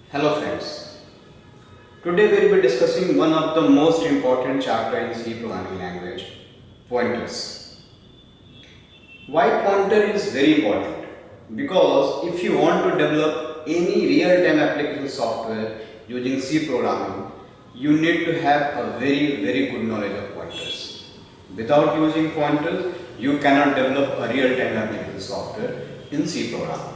Hello friends. Today we will be discussing one of the most important chapter in C programming language, pointers. Why pointer is very important? Because if you want to develop any real-time application software using C programming, you need to have a very good knowledge of pointers. Without using pointers, you cannot develop a real-time application software in C programming.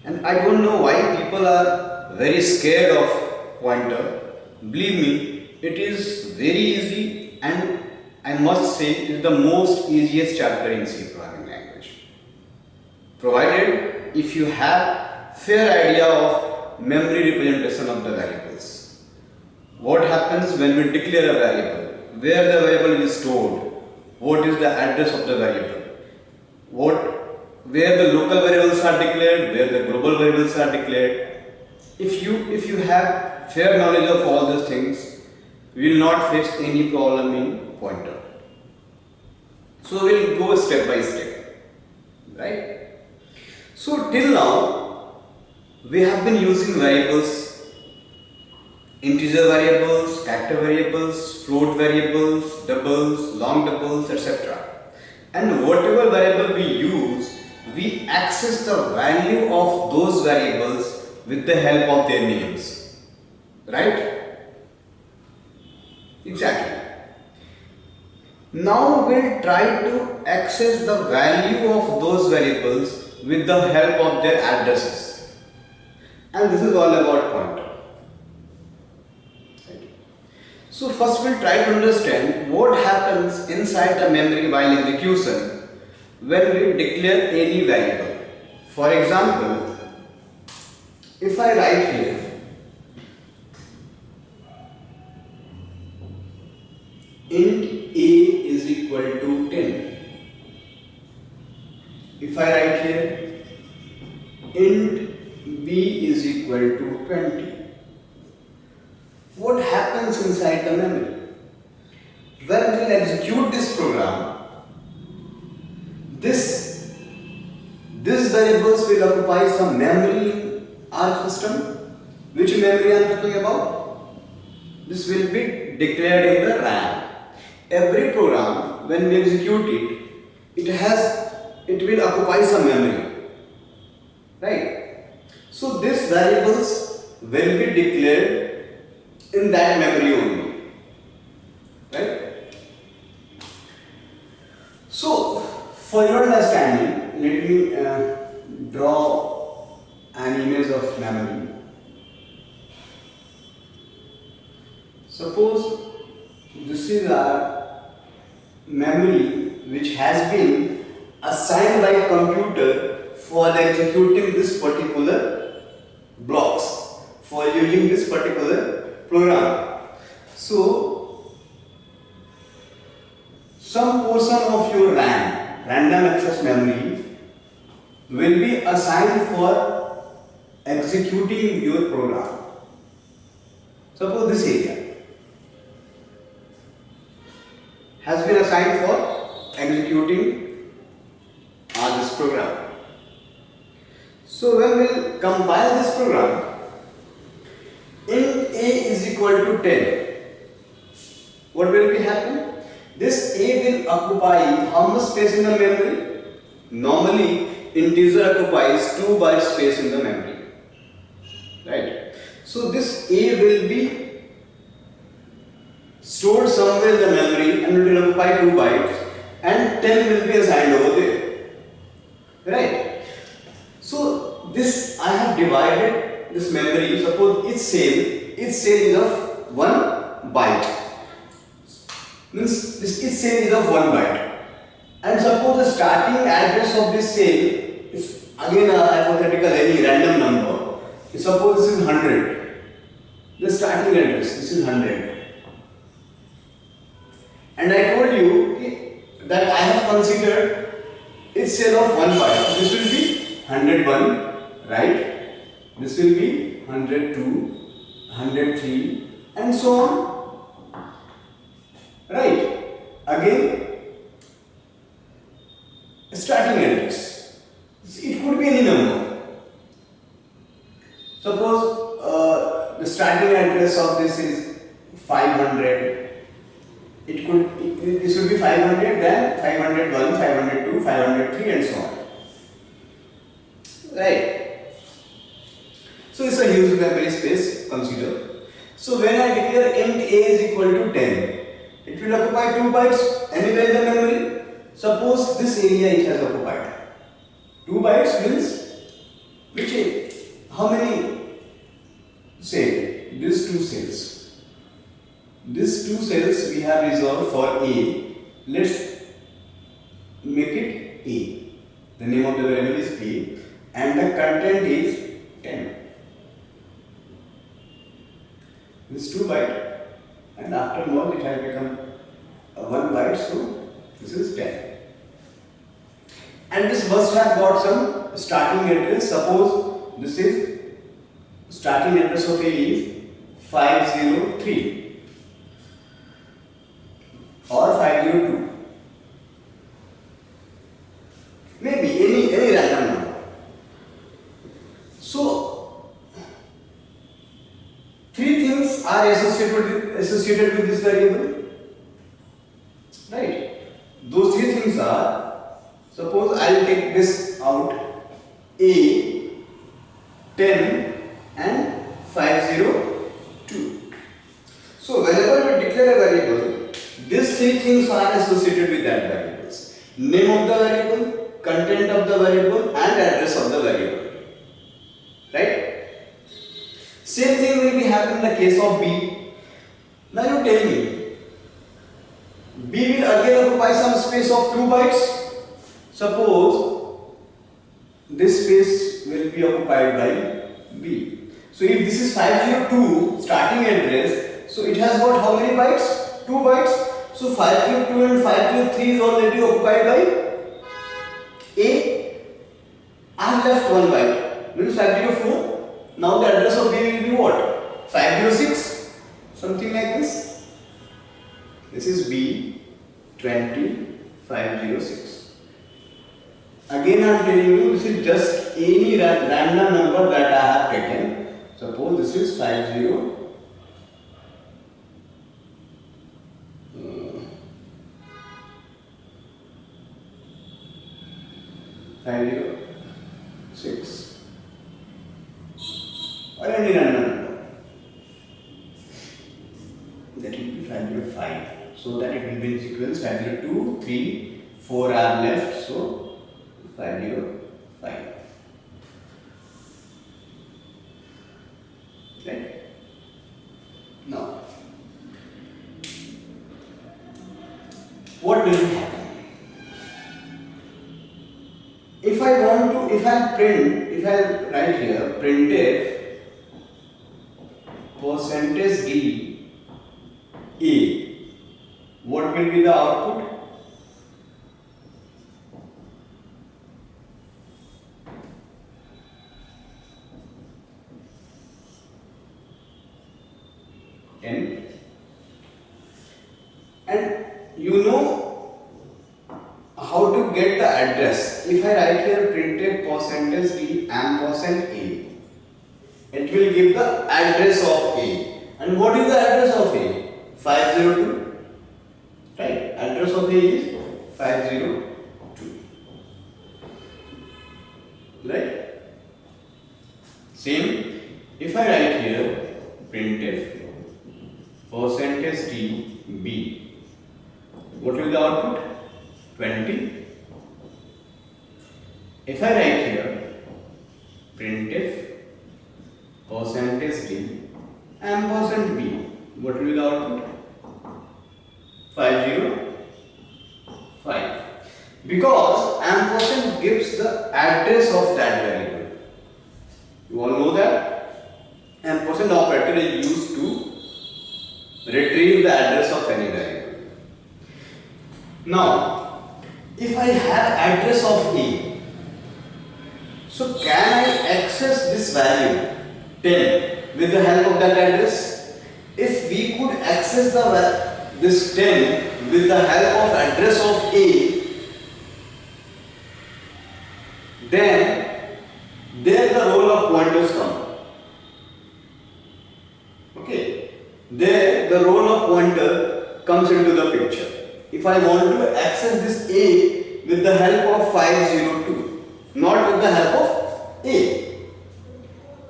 And I don't know why people are very scared of pointer. Believe me, it is very easy and I must say it is the most easiest chapter in C programming language. Provided if you have fair idea of memory representation of the variables. What happens when we declare a variable? Where the variable is stored? What is the address of the variable? Where the local variables are declared, where the global variables are declared. If you have fair knowledge of all these things, you will not face any problem in pointer. So we will go step by step, right? So till now we have been using variables, integer variables, character variables, float variables, doubles, long doubles, etc. And whatever variable we use, we access the value of those variables with the help of their names, right? Exactly. Now we'll try to access the value of those variables with the help of their addresses, and this is all about pointer. Right. So first we'll try to understand what happens inside the memory while execution when we declare any variable. For example, if I write here int a is equal to 10, if I write here int b is equal to 20, what happens inside the memory? When we'll execute this program, this variables will occupy some memory in our system. Which memory I am talking about? This will be declared in the RAM. Every program, when we execute it will occupy some memory, right? So these variables will be declared in that memory only, right? So for your understanding, let me draw an image of memory. Suppose this is our memory which has been assigned by computer for executing this particular blocks, for using this particular program. So some portion of your RAM, random access memory, will be assigned for executing your program. Suppose this area has been assigned for executing this program. So when we will compile this program, int a is equal to 10, what will be happen? This a will occupy how much space in the memory? Normally integer occupies 2 bytes space in the memory, right? So this a will be stored somewhere in the memory and it will occupy 2 bytes and 10 will be assigned over there, right? So this I have divided this memory. Suppose each cell is of 1 byte, means this each cell is of 1 byte, and suppose the starting address of this cell is again a hypothetical any random number. Suppose this is 100, the starting address, this is 100. And I told you that I have considered each cell of 1 byte. This will be 101, right? This will be 102, 103 and so on, right? Again, starting address. It could be any number. Suppose the starting address of this is 500. This would be 500, then 501, 502, 503 and so on. Right. So it's a huge memory space, consider. So when I declare int a is equal to 10, it will occupy 2 bytes anywhere in the memory. Suppose this area it has occupied. 2 bytes means which, how many, say these 2 cells. These 2 cells we have reserved for A. Let's make it A. The name of the variable is A and the content is 10. This 2 byte and after merge it has become 1 byte, so this is 10. And this must have got some starting address. Suppose this is starting address of A is 503 or 502, maybe any random number. So 3 things are associated with this variable, right? Those 3 things are, suppose I will take this out, A, 10 and 502. So whenever we declare a variable, these 3 things are associated with that variables: name of the variable, content of the variable and address of the variable. Right? Same thing will be happen in the case of B. Now you tell me, B will again occupy some space of 2 bytes. Suppose this space will be occupied by B. So if this is 502 starting address, so it has got how many bytes? 2 bytes. So 502 and 503 is already occupied by A. I have left 1 byte, means 504. Now the address of B will be what? 506, something like this. This is B 20506. Again I am telling you, this is just any random number that I have taken. Suppose this is 50. 506 or any random number, that will be 505, so that it will be in sequence 502, 3, 4 are left, so 505. Right? Now what will happen? If I write here printf %d A, what will be the output? And you know how to get the address. If I write here printf %d %a, it will give the address of A. And what is the address of A? 502. Right? Address of A is 502. Right? Same. If I write here printf %d B, what will be the output? 20. If I write here printf %d %b, what will be the output? 505. Because ampersand gives the address of that variable. You all know that ampersand operator is used to retrieve the address of any variable. Now if I have address of A, so can I access this value 10 with the help of that address? If we could access this 10 with the help of address of A, then there the role of pointers come. the role of pointer comes into the picture. If I want to access this A with the help of 502, not with the help of A.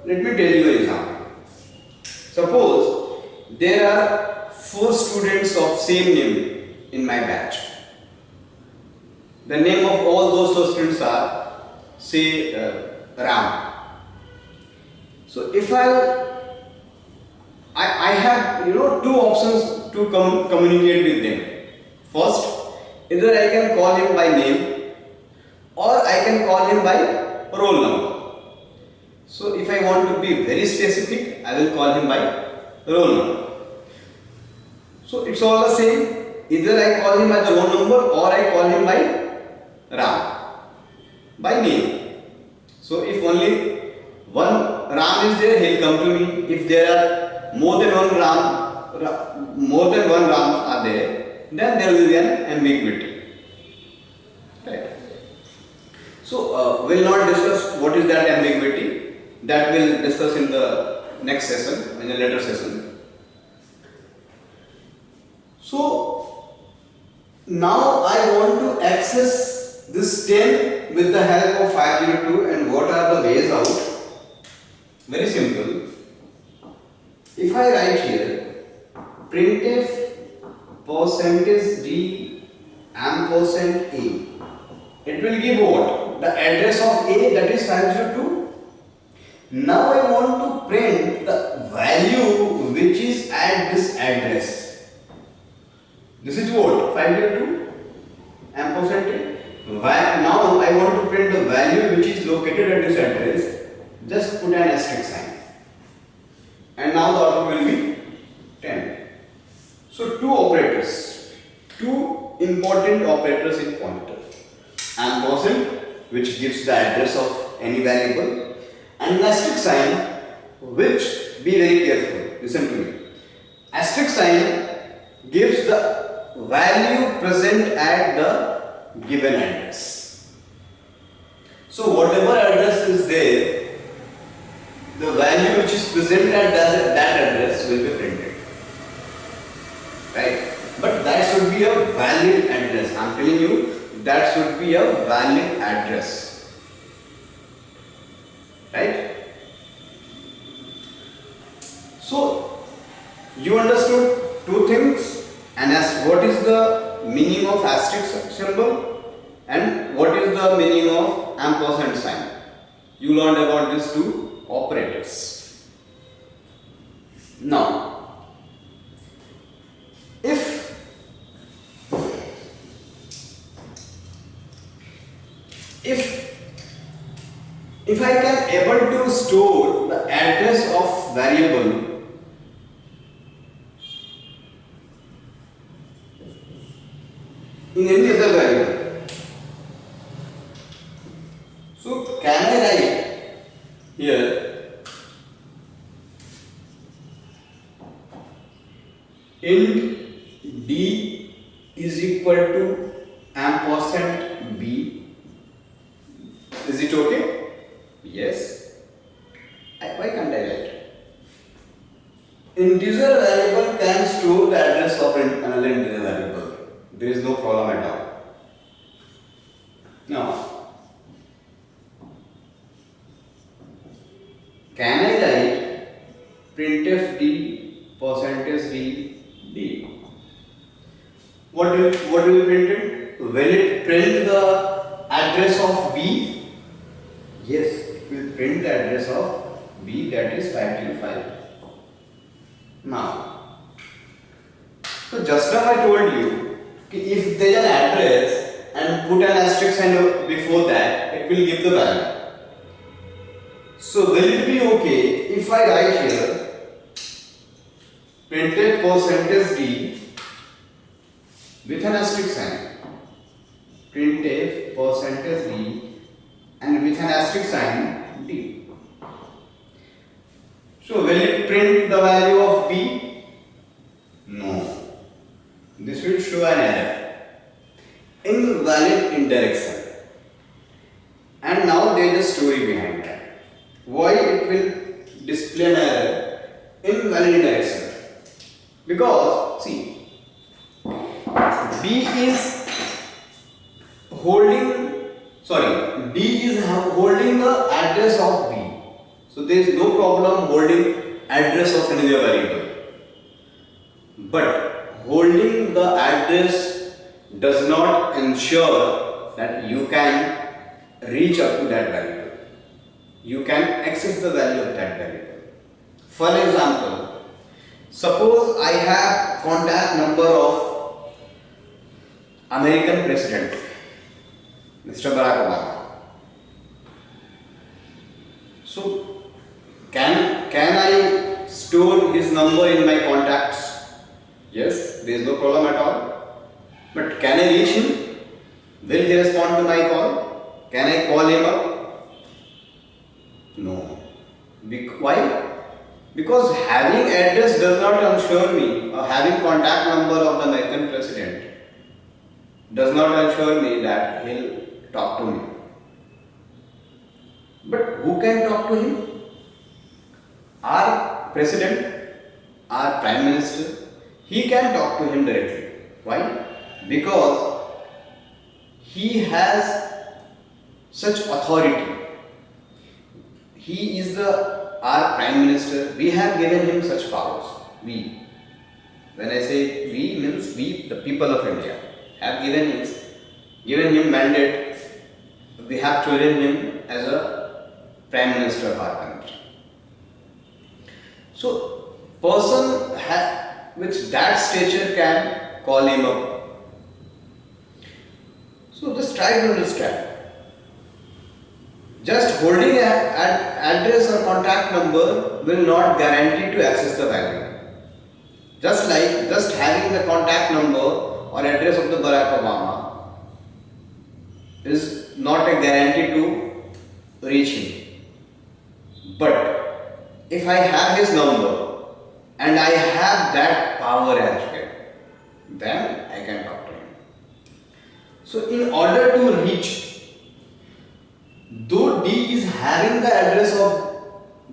Let me tell you an example. Suppose there are 4 students of same name in my batch. The name of all those students are, say, Ram. So if I have two options to communicate with them. First, either I can call him by name or I can call him by roll number. So if I want to be very specific, I will call him by roll number. So it's all the same. Either I call him by the roll number or I call him by Ram, by name. So if only one Ram is there, he will come to me. If there are more than one Ram are there, then there will be an ambiguity. Right. So we will not discuss what is that ambiguity. That we will discuss in the next session, in a later session. So now I want to access this 10 with the help of 502, and what are the ways out? Very simple. If I write here printf %d %a, it will give what? The address of A, that is 502. Now I want to print the value which is at this address. This is what? 502 %a. Now I want to print the value which is located at this address. Just put an asterisk sign, and now the output will be 10. So two important operators in pointer: ampersand, which gives the address of any variable, and asterisk sign, which, be very careful, listen to me, asterisk sign gives the value present at the given address. So whatever address is there, the value which is present at that address will be printed, right? But that should be a valid address. I am telling you, that should be a valid address, right? So you understood two things, and as what is the meaning of asterisk symbol and what is the meaning of ampersand sign. You learned about these two operators. Now, if I can able to store the address of variable in any other variable, so can I write here int d is equal to ampersand b? Is it okay? Yes. Why can't I write? Integer variable can store the address of another integer variable. There is no problem at all. Now, can I write printf d %d? What will be printed? Will it print the address of b? Yes, it will print the address of b, that is 505. Now, so just now I told you, if there is an address and put an asterisk sign before that, it will give the value. So will it be okay if I write here printf %d with an asterisk sign, printf %d and with an asterisk sign d? So will it print the value of b? No. This will show an error, invalid indirection. And now there is a story behind that. Why it will display an error, invalid indirection? Because see, B is holding, sorry, D is holding the address of B. So there is no problem holding address of another variable. But holding the address does not ensure that you can reach up to that variable. You can access the value of that variable. For example, suppose I have contact number of American President, Mr. Barack Obama. So can I store his number in my contacts? Yes, there is no problem at all. But can I reach him? Will he respond to my call? Can I call him up? No. Why? Because having address does not ensure me, or having contact number of the American President does not ensure me that he'll talk to me. But who can talk to him? Our President, our Prime Minister, he can talk to him directly. Why? Because he has such authority. He is our Prime Minister. We have given him such powers. We. When I say we, means we, the people of India, have given him mandate. We have chosen him as a Prime Minister of our country. So, person with that stature can call him up. So, just try to understand. Just holding an address or contact number will not guarantee to access the value. Just like just having the contact number or address of the Barack Obama is not a guarantee to reach him. But if I have his number and I have that power as well, then I can talk to him. So in order to reach, though D is having the address of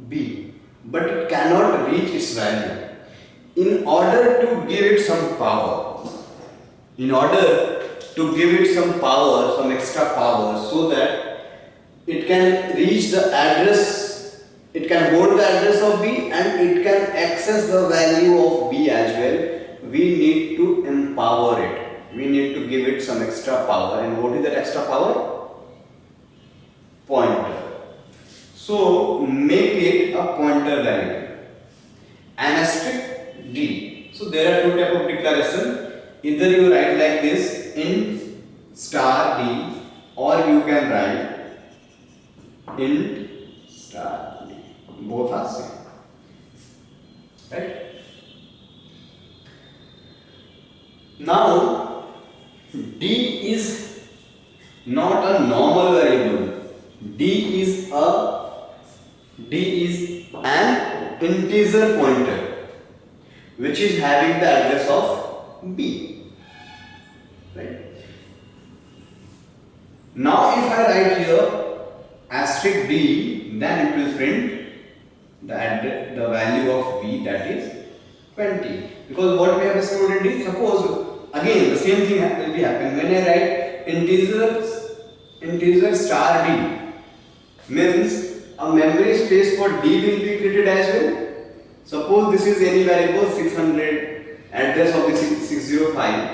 B, but it cannot reach its value. In order to give it some power, some extra power, so that it can reach the address, it can hold the address of B and it can access the value of B as well, we need to empower it. We need to give it some extra power. And what is that extra power? Pointer. So make it a pointer variable. An asterisk D. So there are two types of declaration. Either you write like this, int star D, or you can write int star D. Both are same. Right? Now D is not a normal variable. D is an integer pointer which is having the address of B. Right? Now if I write here asterisk D, then it will print the value of B, that is 20. Because what we have stored in D, suppose again the same thing will be happening when I write integer star D, means a memory space for D will be created as well. Suppose this is any variable 600, address of the 605,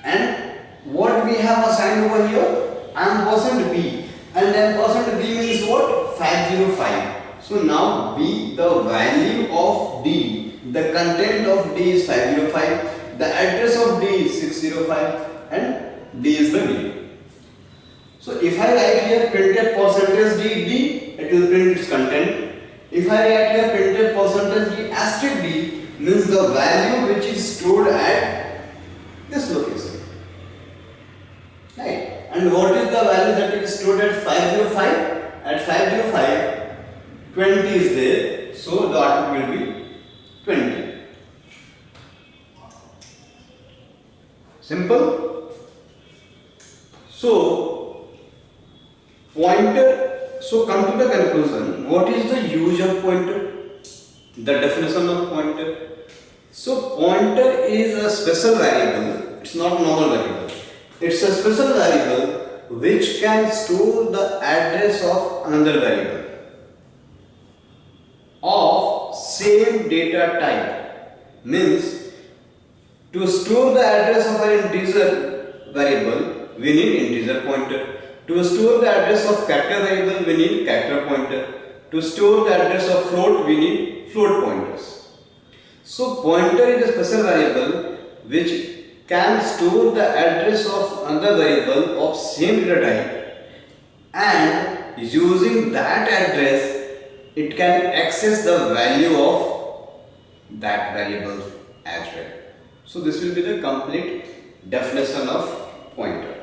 and what we have assigned over here, I am %B, and then %B means what? 505. So now B, the value of D, the content of D is 505, the address of D is 605, and D is the D. So if I write here printed %D, it will print its content. If I write here printed %D asterisk D, means the value which is stored at this location. Right? And what is the value that is stored at 505? At 505, 20 is there, so the output will be 20. Simple. So pointer. So come to the conclusion. What is the use of pointer? The definition of pointer. So pointer is a special variable, it's not normal variable. It's a special variable which can store the address of another variable of same data type. Means to store the address of an integer variable we need integer pointer. To store the address of character variable we need character pointer. To store the address of float we need float pointers. So pointer is a special variable which can store the address of another variable of same data type, and using that address it can access the value of that variable as well. So this will be the complete definition of pointer,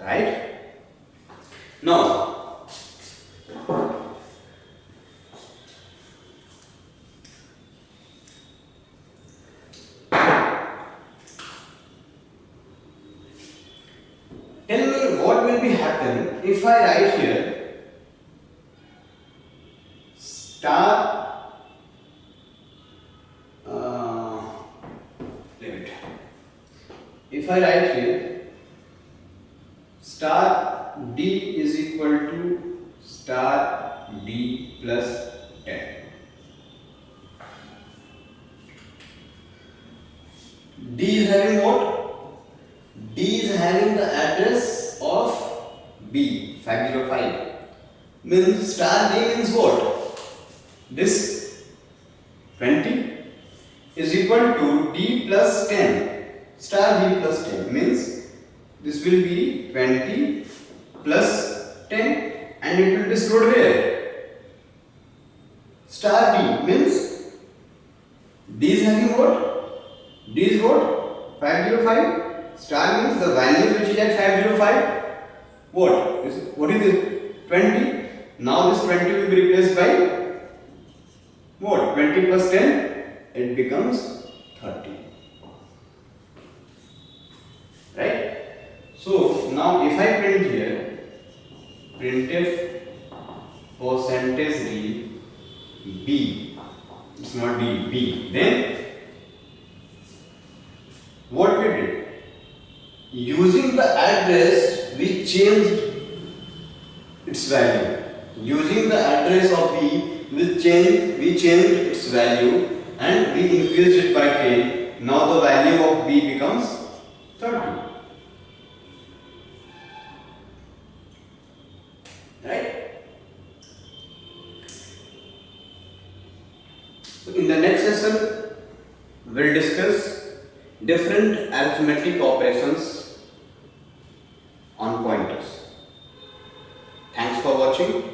right? Now tell me what will be happen if I write here star limit. If I write here star d is equal to star d plus 10. D is having what? D is having the address of B 505. Means star D means what? This 20 is equal to D plus 10. Star D plus 10 means this will be 20 plus 10 and it will be stored where? Star D means D is having what? D is what? 505. Star means the value which is at 505. What is this? 20. Now this 20 will be replaced by what? 20 plus 10. It becomes 30. Right? So now if I print here printf percentage d b, it's not d, b, then what we did? Using the address we changed its value. Using the address of b we changed its value and we increased it by 10. Now the value of b becomes 30. Right? So in the next session we will discuss different arithmetic operations on pointers. Thanks for watching.